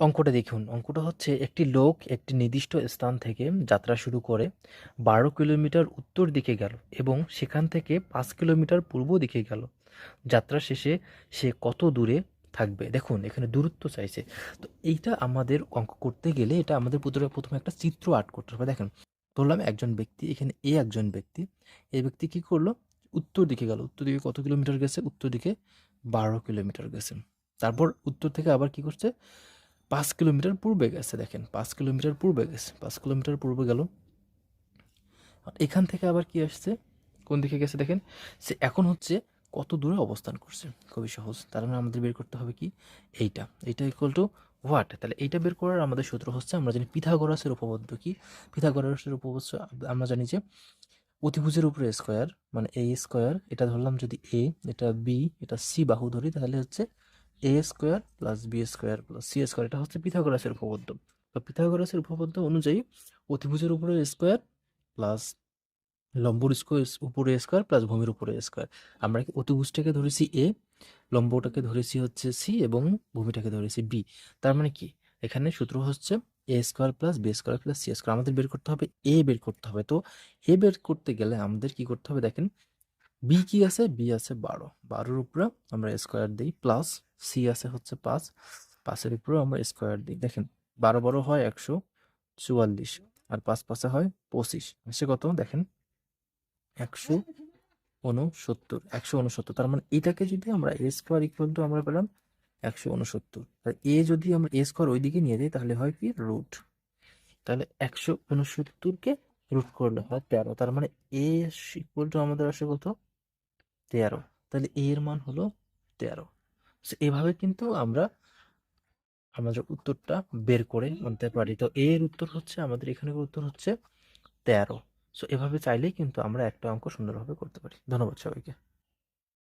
অঙ্কটা দেখুন, অঙ্কটা হচ্ছে একটি লোক একটি নির্দিষ্ট স্থান থেকে যাত্রা শুরু করে 12 কিলোমিটার উত্তর দিকে গেল এবং সেখান থেকে 5 কিলোমিটার পূর্ব দিকে গেল। যাত্রা শেষে সে কত দূরে থাকবে? দেখুন এখানে দূরত্ব চাইছে। তো এইটা আমাদের অঙ্ক করতে গেলে এটা আমাদের প্রথমে একটা চিত্র আর্ট করতে হবে। দেখেন, ধরলাম একজন ব্যক্তি, এখানে এ একজন ব্যক্তি। এই ব্যক্তি কি করলো? উত্তর দিকে গেল। উত্তর দিকে কত কিলোমিটার গেছে? উত্তর দিকে 12 কিলোমিটার গেছে। তারপর উত্তর থেকে আবার কি করছে? 5 কিলোমিটার পূর্বে গেছে। দেখেন 5 কিলোমিটার পূর্বে গেছে, 5 কিলোমিটার পূর্বে গেল। আর এখান থেকে আবার কি আসছে? কোন দিকে গেছে দেখেন। সে এখন হচ্ছে কত দূরে অবস্থান করছে। খুবই সহজ। তার মানে আমাদের বের করতে হবে কি? এইটা ইকুয়াল টু হোয়াট? তাহলে এইটা বের করার আমাদের সূত্র হচ্ছে, আমরা জানি পিথাগোরাসের উপপাদ্য কি? পিথাগোরাসের উপপাদ্য আমরা জানি যে অতিভুজের উপরে স্কোয়ার মানে এ স্কোয়ার, এটা ধরলাম যদি এ, এটা বি, এটা সি বাহু ধরি, তাহলে হচ্ছে A square plus B square plus C square. এটা হচ্ছে পিথাগোরাসের উপপাদ্য। তো পিথাগোরাসের উপপাদ্য অনুযায়ী অতিভুজের উপরে স্কোয়ার প্লাস লম্বর উপরে স্কোয়ার প্লাস ভূমির উপরে স্কোয়ার। আমরা কি অতিভুজটাকে ধরেছি এ, লম্বটাকে ধরেছি হচ্ছে সি এবং ভূমিটাকে ধরেছি বি। তার মানে কি? এখানে সূত্র হচ্ছে A square plus B square plus C square. আমাদের বের করতে হবে এ, বের করতে হবে। তো এ বের করতে গেলে আমাদের কি করতে হবে? দেখেন বি কি আছে? বি আছে 12, 12-র উপরে আমরা স্কোয়ার দিই প্লাস সি আছে হচ্ছে 5, 5-এর উপরে আমরা স্কোয়ার দিই। দেখেন 12 হয় 144 আর 5 হয় 25, সে কত? দেখেন 169। তার মানে এটাকে যদি আমরা এ স্কোয়ার ইকুয়াল টু আমরা পেলাম 169। আর এ যদি আমরা এ স্কোয়ার ওইদিকে নিয়ে যাই তাহলে হয় কি? রুট। তাহলে 169কে রুট করলে হয় 13। তার মানে এ ইকুয়াল টু আমাদের আসে কত? 13। তাহলে এ এর মান হলো 13। এভাবে কিন্তু আমরা আমাদের উত্তরটা বের করে আনতে পারি। তো এর উত্তর হচ্ছে, আমাদের এখানে উত্তর হচ্ছে 13। এভাবে চাইলেই কিন্তু আমরা একটা অঙ্ক সুন্দরভাবে করতে পারি। ধন্যবাদ সবাইকে।